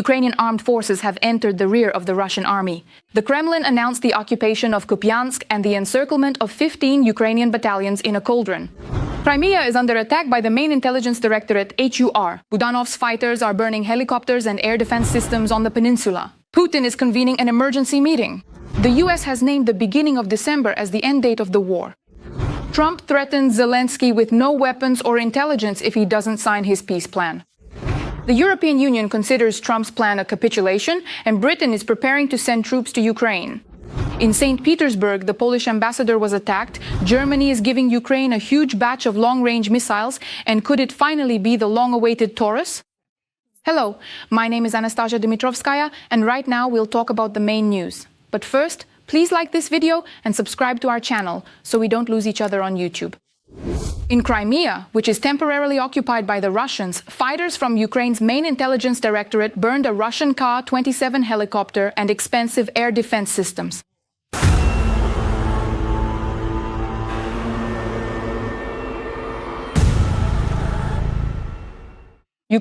Ukrainian armed forces have entered the rear of the Russian army. The Kremlin announced the occupation of Kupiansk and the encirclement of 15 Ukrainian battalions in a cauldron. Crimea is under attack by the main intelligence directorate, HUR. Budanov's fighters are burning helicopters and air defense systems on the peninsula. Putin is convening an emergency meeting. The US has named the beginning of December as the end date of the war. Trump threatens Zelensky with no weapons or intelligence if he doesn't sign his peace plan. The European Union considers Trump's plan a capitulation, and Britain is preparing to send troops to Ukraine. In St. Petersburg, the Polish ambassador was attacked. Germany is giving Ukraine a huge batch of long-range missiles, and could it finally be the long-awaited Taurus? Hello, my name is Anastasia Dimitrovskaya, and right now we'll talk about the main news. But first, please like this video and subscribe to our channel so we don't lose each other on YouTube. In Crimea, which is temporarily occupied by the Russians, fighters from Ukraine's main intelligence directorate burned a Russian Ka-27 helicopter and expensive air defense systems.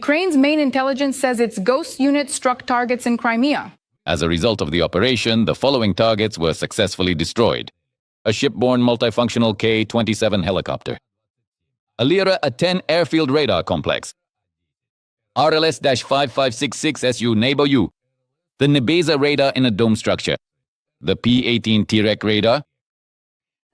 Ukraine's main intelligence says its Ghost unit struck targets in Crimea. As a result of the operation, the following targets were successfully destroyed: a shipborne multifunctional Ka-27 helicopter, a Lira-A-10 airfield radar complex, RLS-5566 SU Neighbor U, the Nebeza radar in a dome structure, the P-18 T-REC radar.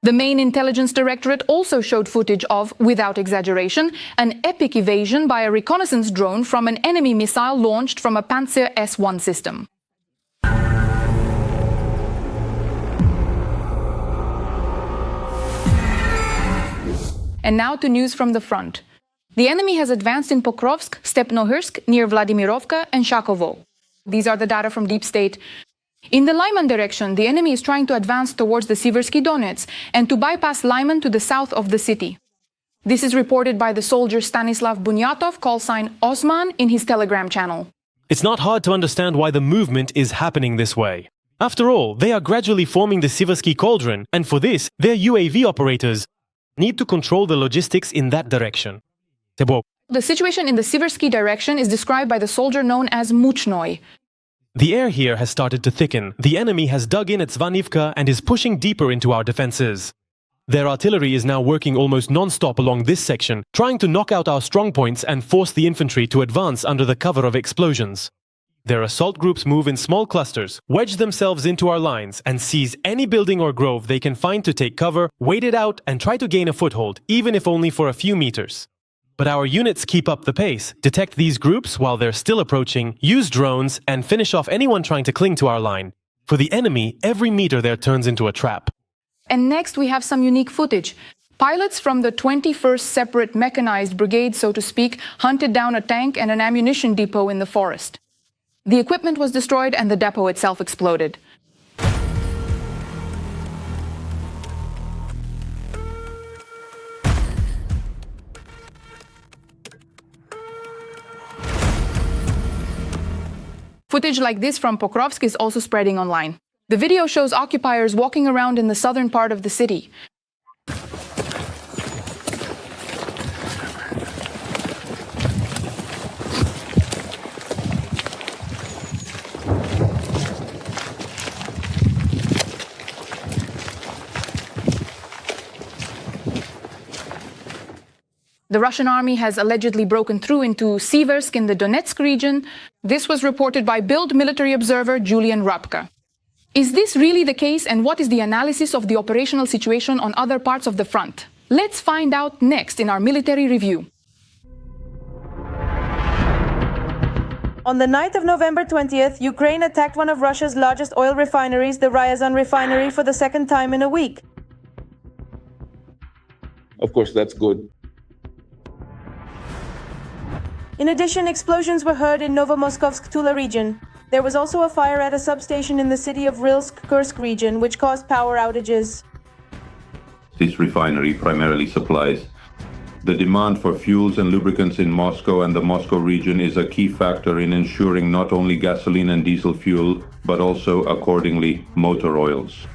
The main intelligence directorate also showed footage of, without exaggeration, an epic evasion by a reconnaissance drone from an enemy missile launched from a Panzer S-1 system. And now to news from the front. The enemy has advanced in Pokrovsk, Stepnohirsk, near Vladimirovka and Shakovo. These are the data from Deep State. In the Lyman direction, the enemy is trying to advance towards the Siversky Donets and to bypass Lyman to the south of the city. This is reported by the soldier Stanislav Bunyatov, callsign Osman, in his Telegram channel. It's not hard to understand why the movement is happening this way. After all, they are gradually forming the Siversky Cauldron, and for this, their UAV operators need to control the logistics in that direction. The situation in the Siversky direction is described by the soldier known as Muchnoi. The air here has started to thicken. The enemy has dug in at Zvanivka and is pushing deeper into our defenses. Their artillery is now working almost non-stop along this section, trying to knock out our strongpoints and force the infantry to advance under the cover of explosions. Their assault groups move in small clusters, wedge themselves into our lines, and seize any building or grove they can find to take cover, wait it out, and try to gain a foothold, even if only for a few meters. But our units keep up the pace, detect these groups while they're still approaching, use drones, and finish off anyone trying to cling to our line. For the enemy, every meter there turns into a trap. And next we have some unique footage. Pilots from the 21st Separate Mechanized Brigade, so to speak, hunted down a tank and an ammunition depot in the forest. The equipment was destroyed and the depot itself exploded. Footage like this from Pokrovsk is also spreading online. The video shows occupiers walking around in the southern part of the city. The Russian army has allegedly broken through into Siversk in the Donetsk region. This was reported by Bild military observer Julian Rapka. Is this really the case, and what is the analysis of the operational situation on other parts of the front? Let's find out next in our military review. On the night of November 20th, Ukraine attacked one of Russia's largest oil refineries, the Ryazan refinery, for the second time in a week. Of course, that's good. In addition, explosions were heard in Novomoskovsk-Tula region. There was also a fire at a substation in the city of Rilsk-Kursk region, which caused power outages. This refinery primarily supplies the demand for fuels and lubricants in Moscow and the Moscow region is a key factor in ensuring not only gasoline and diesel fuel, but also, accordingly, motor oils.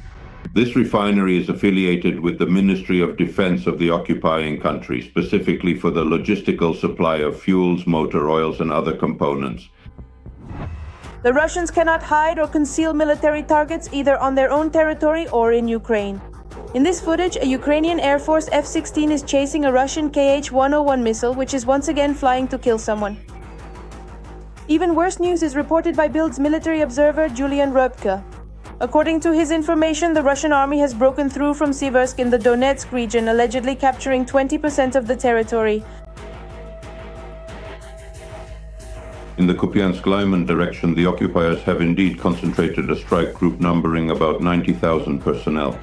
This refinery is affiliated with the Ministry of Defense of the occupying country, specifically for the logistical supply of fuels, motor oils, and other components. The Russians cannot hide or conceal military targets either on their own territory or in Ukraine. In this footage, a Ukrainian Air Force F-16 is chasing a Russian Kh-101 missile, which is once again flying to kill someone. Even worse news is reported by Bild's military observer Julian Röpke. According to his information, the Russian army has broken through from Siversk in the Donetsk region, allegedly capturing 20% of the territory. In the Kupiansk-Lyman direction, the occupiers have indeed concentrated a strike group numbering about 90,000 personnel.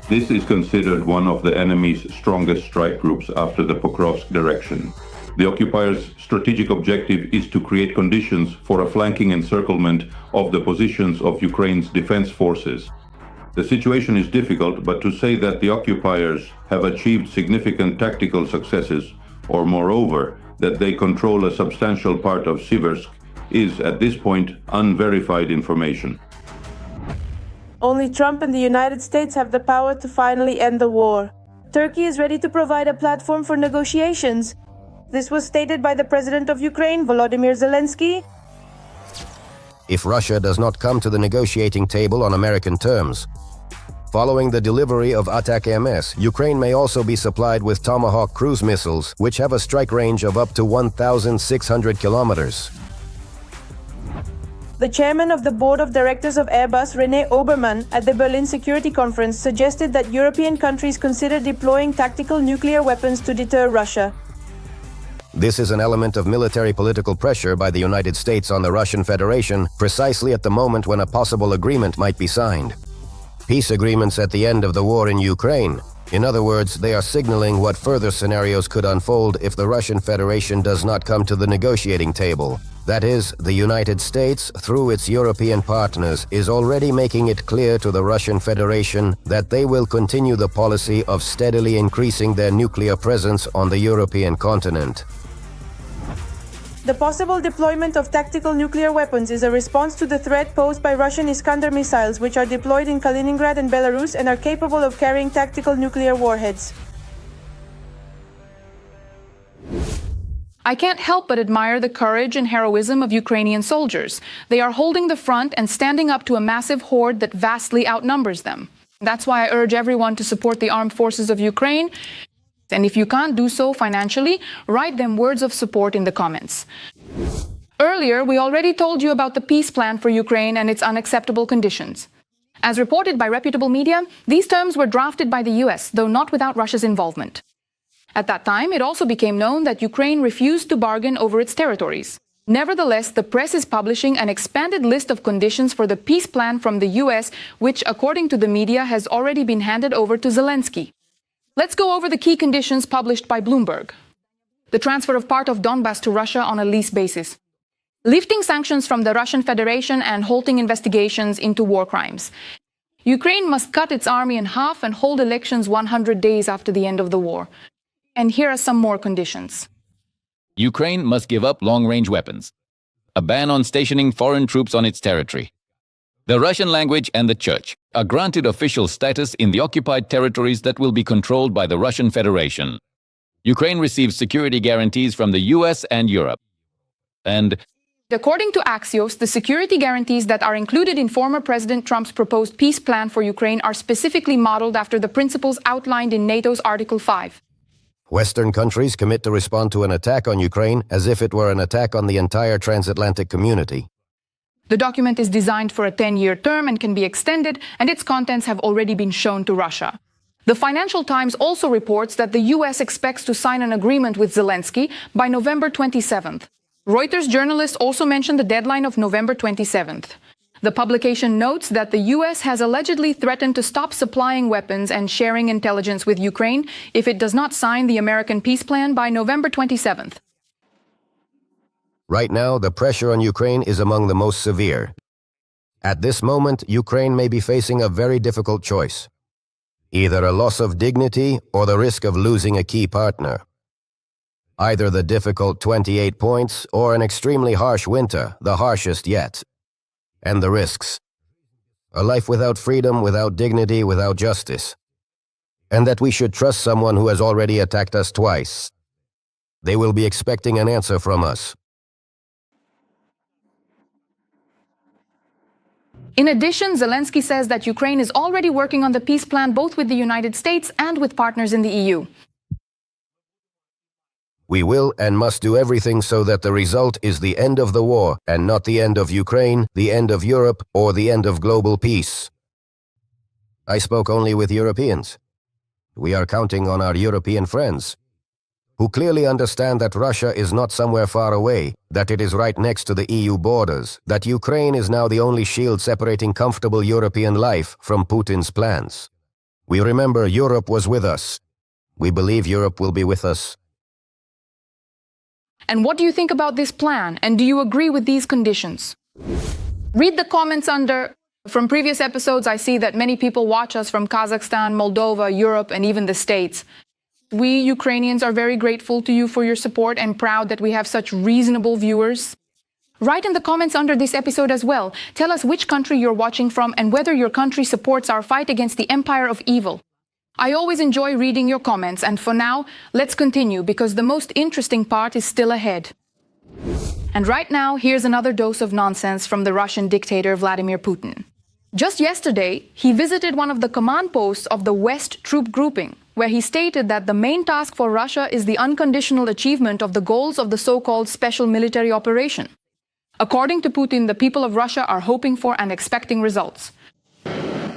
This is considered one of the enemy's strongest strike groups after the Pokrovsk direction. The occupiers' strategic objective is to create conditions for a flanking encirclement of the positions of Ukraine's defense forces. The situation is difficult, but to say that the occupiers have achieved significant tactical successes, or moreover, that they control a substantial part of Siversk, is at this point unverified information. Only Trump and the United States have the power to finally end the war. Turkey is ready to provide a platform for negotiations. This was stated by the President of Ukraine, Volodymyr Zelensky. If Russia does not come to the negotiating table on American terms. Following the delivery of Attack-MS, Ukraine may also be supplied with Tomahawk cruise missiles, which have a strike range of up to 1,600 kilometers. The chairman of the board of directors of Airbus, René Obermann, at the Berlin Security Conference suggested that European countries consider deploying tactical nuclear weapons to deter Russia. This is an element of military political pressure by the United States on the Russian Federation, precisely at the moment when a possible agreement might be signed. Peace agreements at the end of the war in Ukraine. In other words, they are signaling what further scenarios could unfold if the Russian Federation does not come to the negotiating table. That is, the United States, through its European partners, is already making it clear to the Russian Federation that they will continue the policy of steadily increasing their nuclear presence on the European continent. The possible deployment of tactical nuclear weapons is a response to the threat posed by Russian Iskander missiles, which are deployed in Kaliningrad and Belarus and are capable of carrying tactical nuclear warheads. I can't help but admire the courage and heroism of Ukrainian soldiers. They are holding the front and standing up to a massive horde that vastly outnumbers them. That's why I urge everyone to support the armed forces of Ukraine. And if you can't do so financially, write them words of support in the comments. Earlier, we already told you about the peace plan for Ukraine and its unacceptable conditions. As reported by reputable media, these terms were drafted by the US, though not without Russia's involvement. At that time, it also became known that Ukraine refused to bargain over its territories. Nevertheless, the press is publishing an expanded list of conditions for the peace plan from the US, which, according to the media, has already been handed over to Zelensky. Let's go over the key conditions published by Bloomberg. The transfer of part of Donbas to Russia on a lease basis. Lifting sanctions from the Russian Federation and halting investigations into war crimes. Ukraine must cut its army in half and hold elections 100 days after the end of the war. And here are some more conditions. Ukraine must give up long-range weapons. A ban on stationing foreign troops on its territory. The Russian language and the church are granted official status in the occupied territories that will be controlled by the Russian Federation. Ukraine receives security guarantees from the US and Europe. And according to Axios, the security guarantees that are included in former President Trump's proposed peace plan for Ukraine are specifically modeled after the principles outlined in NATO's Article 5. Western countries commit to respond to an attack on Ukraine as if it were an attack on the entire transatlantic community. The document is designed for a 10-year term and can be extended, and its contents have already been shown to Russia. The Financial Times also reports that the US expects to sign an agreement with Zelensky by November 27th. Reuters journalists also mentioned the deadline of November 27th. The publication notes that the US has allegedly threatened to stop supplying weapons and sharing intelligence with Ukraine if it does not sign the American peace plan by November 27th. Right now, the pressure on Ukraine is among the most severe. At this moment, Ukraine may be facing a very difficult choice. Either a loss of dignity or the risk of losing a key partner. Either the difficult 28 points or an extremely harsh winter, the harshest yet. And the risks. A life without freedom, without dignity, without justice. And that we should trust someone who has already attacked us twice. They will be expecting an answer from us. In addition, Zelensky says that Ukraine is already working on the peace plan both with the United States and with partners in the EU. We will and must do everything so that the result is the end of the war and not the end of Ukraine, the end of Europe, or the end of global peace. I spoke only with Europeans. We are counting on our European friends, who clearly understand that Russia is not somewhere far away, that it is right next to the EU borders, that Ukraine is now the only shield separating comfortable European life from Putin's plans. We remember Europe was with us. We believe Europe will be with us. And what do you think about this plan? And do you agree with these conditions? Read the comments under. From previous episodes, I see that many people watch us from Kazakhstan, Moldova, Europe, and even the States. We Ukrainians are very grateful to you for your support and proud that we have such reasonable viewers. Write in the comments under this episode as well. Tell us which country you're watching from and whether your country supports our fight against the empire of evil. I always enjoy reading your comments, and for now, let's continue because the most interesting part is still ahead. And right now, here's another dose of nonsense from the Russian dictator Vladimir Putin. Just yesterday, he visited one of the command posts of the West troop grouping, where he stated that the main task for Russia is the unconditional achievement of the goals of the so-called special military operation. According to Putin, the people of Russia are hoping for and expecting results.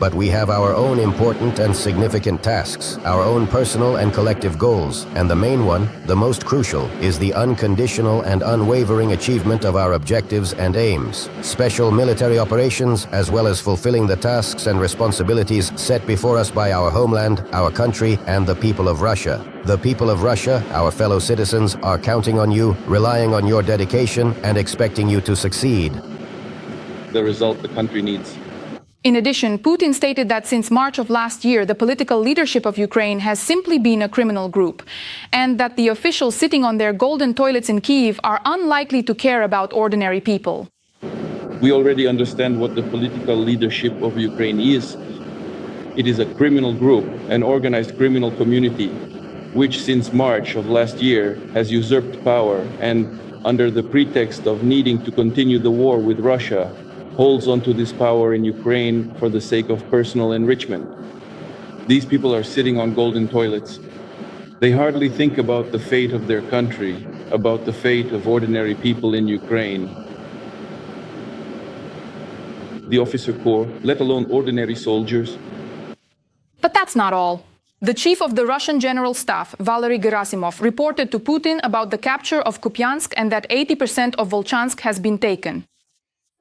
But we have our own important and significant tasks, our own personal and collective goals, and the main one, the most crucial, is the unconditional and unwavering achievement of our objectives and aims. Special military operations, as well as fulfilling the tasks and responsibilities set before us by our homeland, our country, and the people of Russia. The people of Russia, our fellow citizens, are counting on you, relying on your dedication, and expecting you to succeed. The result the country needs. In addition, Putin stated that since March of last year, the political leadership of Ukraine has simply been a criminal group, and that the officials sitting on their golden toilets in Kyiv are unlikely to care about ordinary people. We already understand what the political leadership of Ukraine is. It is a criminal group, an organized criminal community, which since March of last year has usurped power and, under the pretext of needing to continue the war with Russia, holds onto this power in Ukraine for the sake of personal enrichment. These people are sitting on golden toilets. They hardly think about the fate of their country, about the fate of ordinary people in Ukraine. The officer corps, let alone ordinary soldiers. But that's not all. The chief of the Russian General Staff, Valery Gerasimov, reported to Putin about the capture of Kupiansk and that 80% of Volchansk has been taken.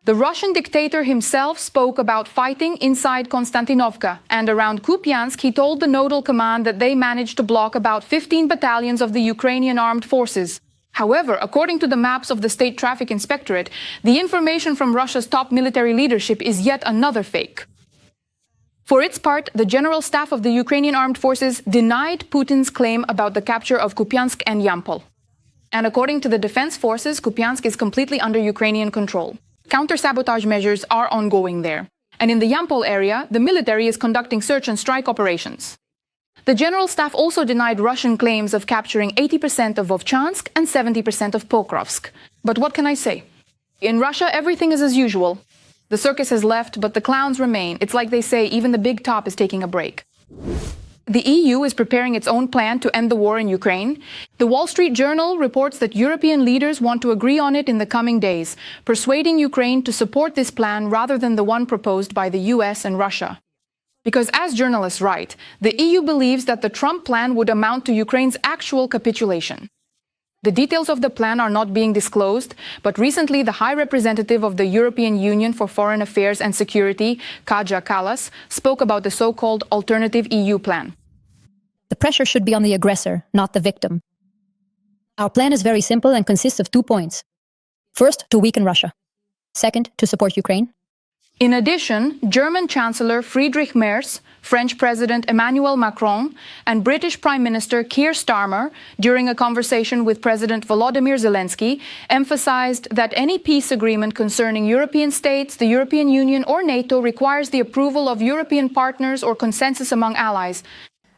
The Russian dictator himself spoke about fighting inside Konstantinovka, and around Kupiansk he told the nodal command that they managed to block about 15 battalions of the Ukrainian armed forces. However, according to the maps of the State Traffic Inspectorate, the information from Russia's top military leadership is yet another fake. For its part, the General Staff of the Ukrainian Armed Forces denied Putin's claim about the capture of Kupiansk and Yampol. And according to the defense forces, Kupiansk is completely under Ukrainian control. Counter-sabotage measures are ongoing there. And in the Yampol area, the military is conducting search and strike operations. The General Staff also denied Russian claims of capturing 80% of Vovchansk and 70% of Pokrovsk. But what can I say? In Russia, everything is as usual. The circus has left, but the clowns remain. It's like they say, even the big top is taking a break. The EU is preparing its own plan to end the war in Ukraine. The Wall Street Journal reports that European leaders want to agree on it in the coming days, persuading Ukraine to support this plan rather than the one proposed by the US and Russia. Because as journalists write, the EU believes that the Trump plan would amount to Ukraine's actual capitulation. The details of the plan are not being disclosed, but recently the High Representative of the European Union for Foreign Affairs and Security, Kaja Kallas, spoke about the so-called alternative EU plan. The pressure should be on the aggressor, not the victim. Our plan is very simple and consists of 2 points. First, to weaken Russia. Second, to support Ukraine. In addition, German Chancellor Friedrich Merz, French President Emmanuel Macron, and British Prime Minister Keir Starmer, during a conversation with President Volodymyr Zelensky, emphasized that any peace agreement concerning European states, the European Union, or NATO requires the approval of European partners or consensus among allies.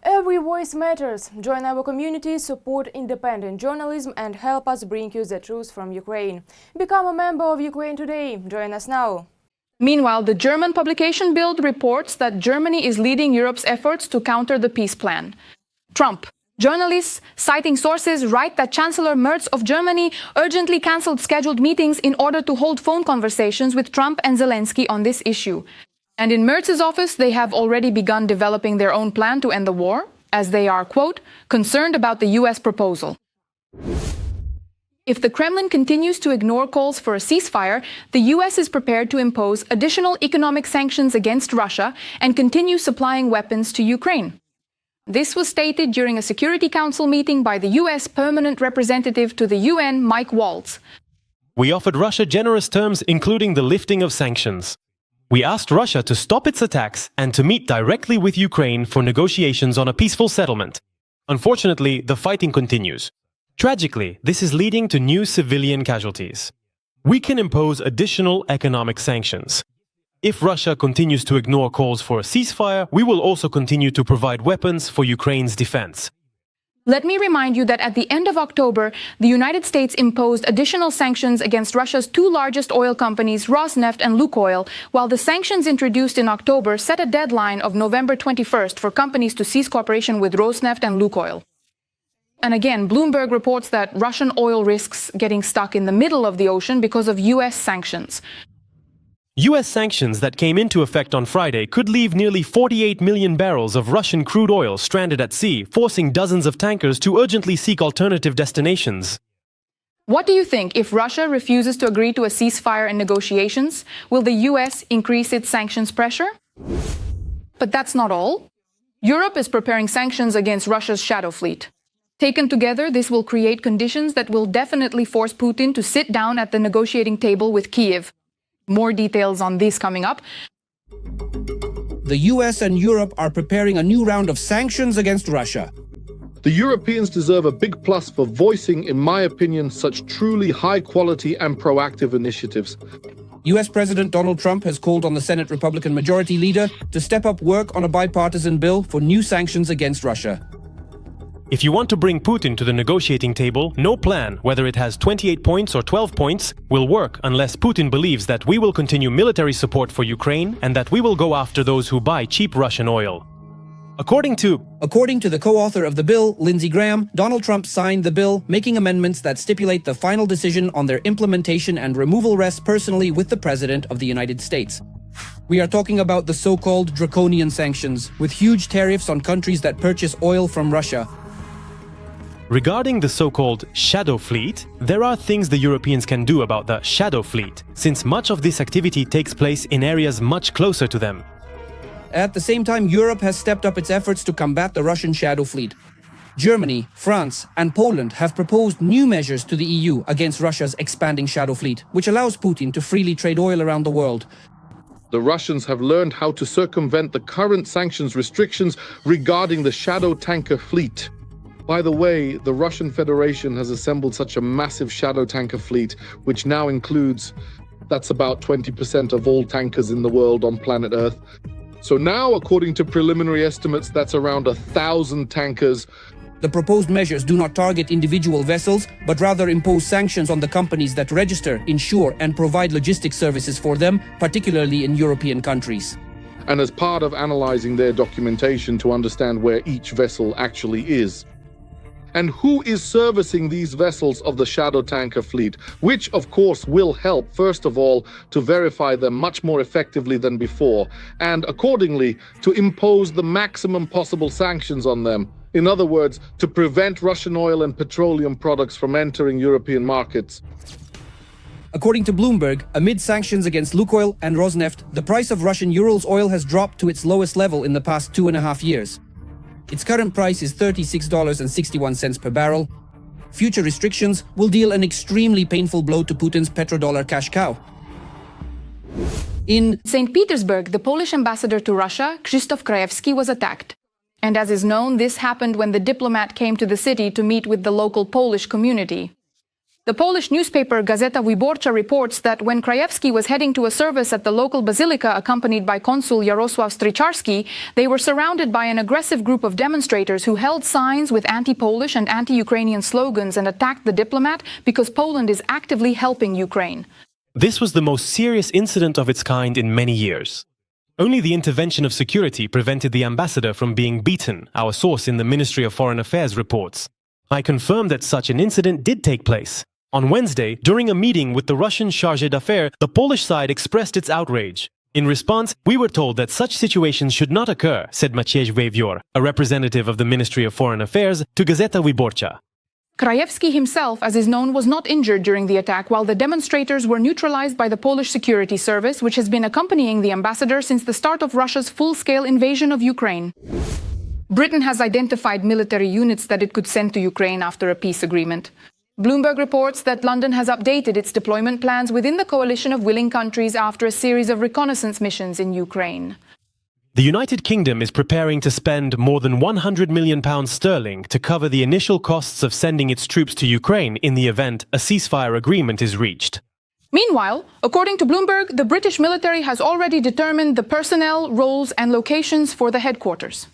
Every voice matters. Join our community, support independent journalism, and help us bring you the truth from Ukraine. Become a member of Ukraine today. Join us now. Meanwhile, the German publication Bild reports that Germany is leading Europe's efforts to counter the peace plan. Trump. Journalists, citing sources, write that Chancellor Merz of Germany urgently cancelled scheduled meetings in order to hold phone conversations with Trump and Zelensky on this issue. And in Merz's office, they have already begun developing their own plan to end the war, as they are, quote, concerned about the US proposal. If the Kremlin continues to ignore calls for a ceasefire, the US is prepared to impose additional economic sanctions against Russia and continue supplying weapons to Ukraine. This was stated during a Security Council meeting by the US Permanent Representative to the UN, Mike Waltz. We offered Russia generous terms, including the lifting of sanctions. We asked Russia to stop its attacks and to meet directly with Ukraine for negotiations on a peaceful settlement. Unfortunately, the fighting continues. Tragically, this is leading to new civilian casualties. We can impose additional economic sanctions. If Russia continues to ignore calls for a ceasefire, we will also continue to provide weapons for Ukraine's defense. Let me remind you that at the end of October, the United States imposed additional sanctions against Russia's two largest oil companies, Rosneft and Lukoil, while the sanctions introduced in October set a deadline of November 21st for companies to cease cooperation with Rosneft and Lukoil. And again, Bloomberg reports that Russian oil risks getting stuck in the middle of the ocean because of US sanctions. US sanctions that came into effect on Friday could leave nearly 48 million barrels of Russian crude oil stranded at sea, forcing dozens of tankers to urgently seek alternative destinations. What do you think if Russia refuses to agree to a ceasefire and negotiations? Will the US increase its sanctions pressure? But that's not all. Europe is preparing sanctions against Russia's shadow fleet. Taken together, this will create conditions that will definitely force Putin to sit down at the negotiating table with Kyiv. More details on this coming up. The US and Europe are preparing a new round of sanctions against Russia. The Europeans deserve a big plus for voicing, in my opinion, such truly high-quality and proactive initiatives. US President Donald Trump has called on the Senate Republican Majority Leader to step up work on a bipartisan bill for new sanctions against Russia. If you want to bring Putin to the negotiating table, no plan, whether it has 28 points or 12 points, will work unless Putin believes that we will continue military support for Ukraine and that we will go after those who buy cheap Russian oil. According to the co-author of the bill, Lindsey Graham, Donald Trump signed the bill, making amendments that stipulate the final decision on their implementation and removal rests personally with the President of the United States. We are talking about the so-called draconian sanctions, with huge tariffs on countries that purchase oil from Russia. Regarding the so-called shadow fleet, there are things the Europeans can do about the shadow fleet, since much of this activity takes place in areas much closer to them. At the same time, Europe has stepped up its efforts to combat the Russian shadow fleet. Germany, France, and Poland have proposed new measures to the EU against Russia's expanding shadow fleet, which allows Putin to freely trade oil around the world. The Russians have learned how to circumvent the current sanctions restrictions regarding the shadow tanker fleet. By the way, the Russian Federation has assembled such a massive shadow tanker fleet, which now includes, that's about 20% of all tankers in the world on planet Earth. So now, according to preliminary estimates, that's around 1,000 tankers. The proposed measures do not target individual vessels, but rather impose sanctions on the companies that register, insure, and provide logistics services for them, particularly in European countries. And as part of analyzing their documentation to understand where each vessel actually is. And who is servicing these vessels of the shadow tanker fleet, which of course will help, first of all, to verify them much more effectively than before, and accordingly to impose the maximum possible sanctions on them. In other words, to prevent Russian oil and petroleum products from entering European markets. According to Bloomberg, amid sanctions against Lukoil and Rosneft, the price of Russian Urals oil has dropped to its lowest level in the past 2.5 years. Its current price is $36.61 per barrel. Future restrictions will deal an extremely painful blow to Putin's petrodollar cash cow. In St. Petersburg, the Polish ambassador to Russia, Krzysztof Krajewski, was attacked. And as is known, this happened when the diplomat came to the city to meet with the local Polish community. The Polish newspaper Gazeta Wyborcza reports that when Krajewski was heading to a service at the local basilica accompanied by Consul Jarosław Stryczarski, they were surrounded by an aggressive group of demonstrators who held signs with anti-Polish and anti-Ukrainian slogans and attacked the diplomat because Poland is actively helping Ukraine. This was the most serious incident of its kind in many years. Only the intervention of security prevented the ambassador from being beaten, our source in the Ministry of Foreign Affairs reports. I confirm that such an incident did take place. On Wednesday, during a meeting with the Russian chargé d'affaires, the Polish side expressed its outrage. In response, we were told that such situations should not occur, said Maciej Wiewiór, a representative of the Ministry of Foreign Affairs, to Gazeta Wyborcza. Krajewski himself, as is known, was not injured during the attack, while the demonstrators were neutralized by the Polish security service, which has been accompanying the ambassador since the start of Russia's full-scale invasion of Ukraine. Britain has identified military units that it could send to Ukraine after a peace agreement. Bloomberg reports that London has updated its deployment plans within the coalition of willing countries after a series of reconnaissance missions in Ukraine. The United Kingdom is preparing to spend more than £100 million to cover the initial costs of sending its troops to Ukraine in the event a ceasefire agreement is reached. Meanwhile, according to Bloomberg, the British military has already determined the personnel, roles and locations for the headquarters.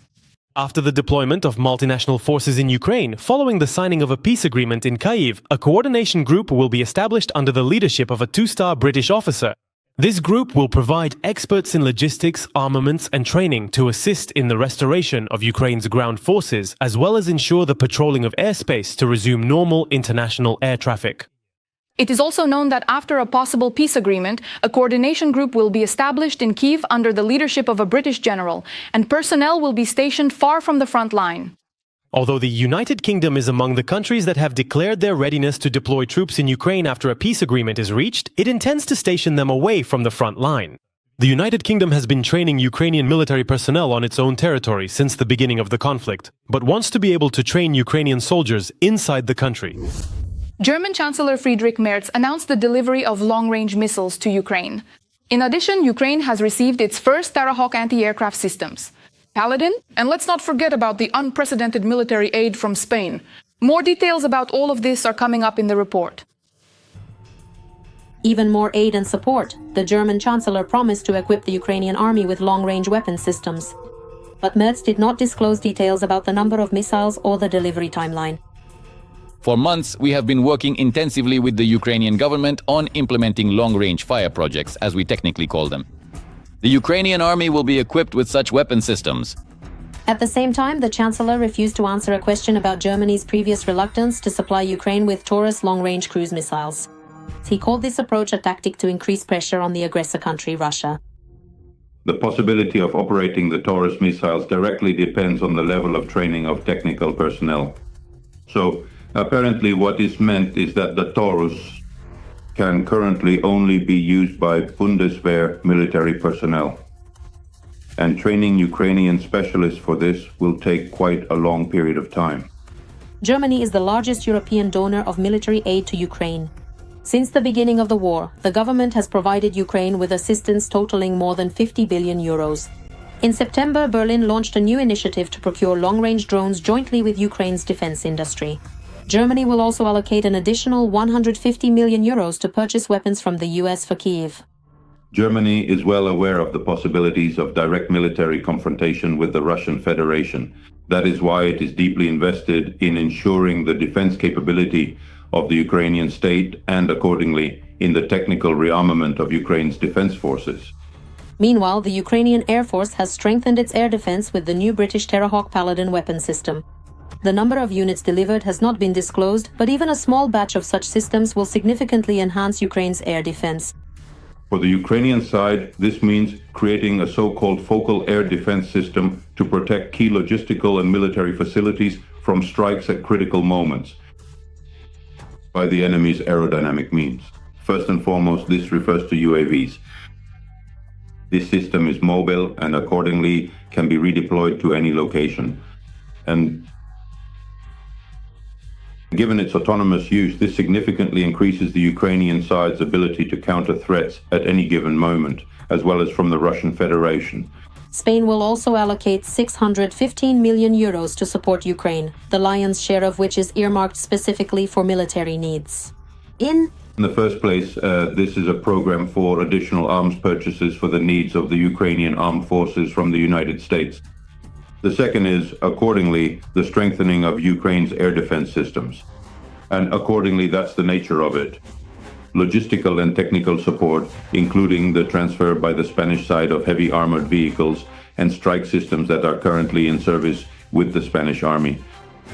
After the deployment of multinational forces in Ukraine, following the signing of a peace agreement in Kyiv, a coordination group will be established under the leadership of a two-star British officer. This group will provide experts in logistics, armaments and training to assist in the restoration of Ukraine's ground forces, as well as ensure the patrolling of airspace to resume normal international air traffic. It is also known that after a possible peace agreement, a coordination group will be established in Kyiv under the leadership of a British general, and personnel will be stationed far from the front line. Although the United Kingdom is among the countries that have declared their readiness to deploy troops in Ukraine after a peace agreement is reached, it intends to station them away from the front line. The United Kingdom has been training Ukrainian military personnel on its own territory since the beginning of the conflict, but wants to be able to train Ukrainian soldiers inside the country. German Chancellor Friedrich Merz announced the delivery of long-range missiles to Ukraine. In addition, Ukraine has received its first Terrahawk anti-aircraft systems. Paladin, and let's not forget about the unprecedented military aid from Spain. More details about all of this are coming up in the report. Even more aid and support. The German Chancellor promised to equip the Ukrainian army with long-range weapon systems. But Merz did not disclose details about the number of missiles or the delivery timeline. For months, we have been working intensively with the Ukrainian government on implementing long-range fire projects, as we technically call them. The Ukrainian army will be equipped with such weapon systems. At the same time, the Chancellor refused to answer a question about Germany's previous reluctance to supply Ukraine with Taurus long-range cruise missiles. He called this approach a tactic to increase pressure on the aggressor country, Russia. The possibility of operating the Taurus missiles directly depends on the level of training of technical personnel. So, apparently what is meant is that the Taurus can currently only be used by Bundeswehr military personnel. And training Ukrainian specialists for this will take quite a long period of time. Germany is the largest European donor of military aid to Ukraine. Since the beginning of the war, the government has provided Ukraine with assistance totaling more than 50 billion euros. In September, Berlin launched a new initiative to procure long-range drones jointly with Ukraine's defense industry. Germany will also allocate an additional 150 million euros to purchase weapons from the US for Kyiv. Germany is well aware of the possibilities of direct military confrontation with the Russian Federation. That is why it is deeply invested in ensuring the defense capability of the Ukrainian state and, accordingly, in the technical rearmament of Ukraine's defense forces. Meanwhile, the Ukrainian Air Force has strengthened its air defense with the new British Terrahawk Paladin weapon system. The number of units delivered has not been disclosed, but even a small batch of such systems will significantly enhance Ukraine's air defense. For the Ukrainian side, this means creating a so-called focal air defense system to protect key logistical and military facilities from strikes at critical moments by the enemy's aerodynamic means. First and foremost, this refers to UAVs. This system is mobile and accordingly can be redeployed to any location. And given its autonomous use, this significantly increases the Ukrainian side's ability to counter threats at any given moment, as well as from the Russian Federation. Spain will also allocate 615 million euros to support Ukraine, the lion's share of which is earmarked specifically for military needs. In the first place, this is a program for additional arms purchases for the needs of the Ukrainian armed forces from the United States. The second is, accordingly, the strengthening of Ukraine's air defense systems. And accordingly, that's the nature of it. logistical and technical support, including the transfer by the Spanish side of heavy armored vehicles and strike systems that are currently in service with the Spanish army.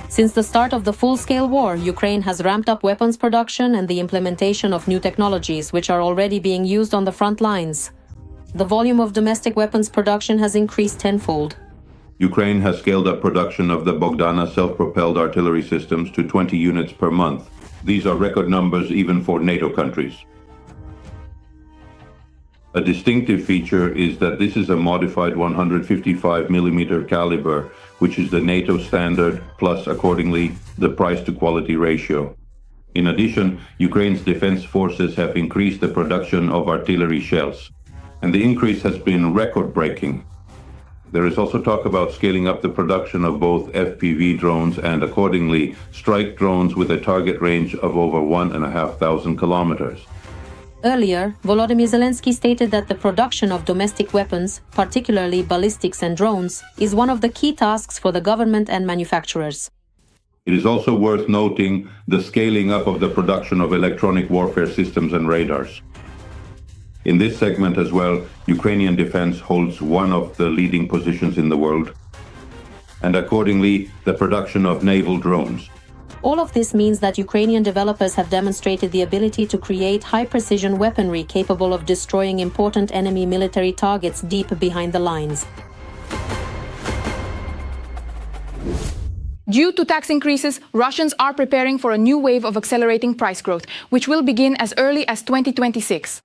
Since the start of the full-scale war, Ukraine has ramped up weapons production and the implementation of new technologies, which are already being used on the front lines. The volume of domestic weapons production has increased tenfold. Ukraine has scaled up production of the Bogdana self-propelled artillery systems to 20 units per month. These are record numbers even for NATO countries. A distinctive feature is that this is a modified 155mm caliber, which is the NATO standard, plus accordingly the price-to-quality ratio. In addition, Ukraine's defense forces have increased the production of artillery shells, and the increase has been record-breaking. There is also talk about scaling up the production of both FPV drones and, accordingly, strike drones with a target range of over 1,500 kilometers. Earlier, Volodymyr Zelensky stated that the production of domestic weapons, particularly ballistics and drones, is one of the key tasks for the government and manufacturers. It is also worth noting the scaling up of the production of electronic warfare systems and radars. In this segment as well, Ukrainian defense holds one of the leading positions in the world, and accordingly, the production of naval drones. All of this means that Ukrainian developers have demonstrated the ability to create high-precision weaponry capable of destroying important enemy military targets deep behind the lines. Due to tax increases, Russians are preparing for a new wave of accelerating price growth, which will begin as early as 2026.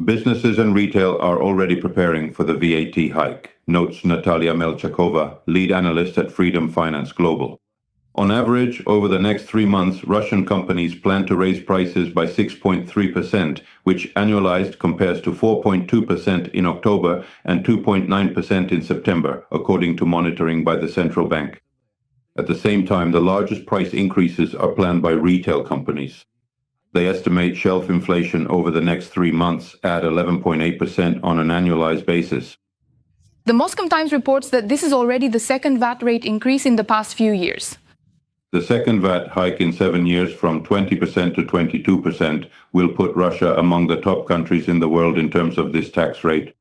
Businesses and retail are already preparing for the VAT hike, notes Natalia Melchakova, lead analyst at Freedom Finance Global. On average, over the next 3 months, Russian companies plan to raise prices by 6.3%, which annualized compares to 4.2% in October and 2.9% in September, according to monitoring by the central bank. At the same time, the largest price increases are planned by retail companies. They estimate shelf inflation over the next 3 months at 11.8% on an annualized basis. The Moscow Times reports that this is already the second VAT rate increase in the past few years. The second VAT hike in 7 years from 20% to 22% will put Russia among the top countries in the world in terms of this tax rate.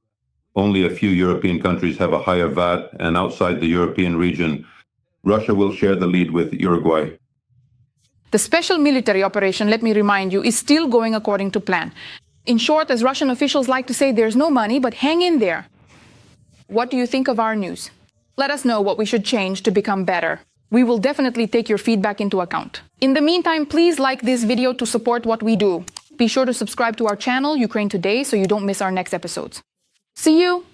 Only a few European countries have a higher VAT, and outside the European region, Russia will share the lead with Uruguay. The special military operation, let me remind you, is still going according to plan. In short, as Russian officials like to say, there's no money, but hang in there. What do you think of our news? Let us know what we should change to become better. We will definitely take your feedback into account. In the meantime, please like this video to support what we do. Be sure to subscribe to our channel, Ukraine Today, so you don't miss our next episodes. See you!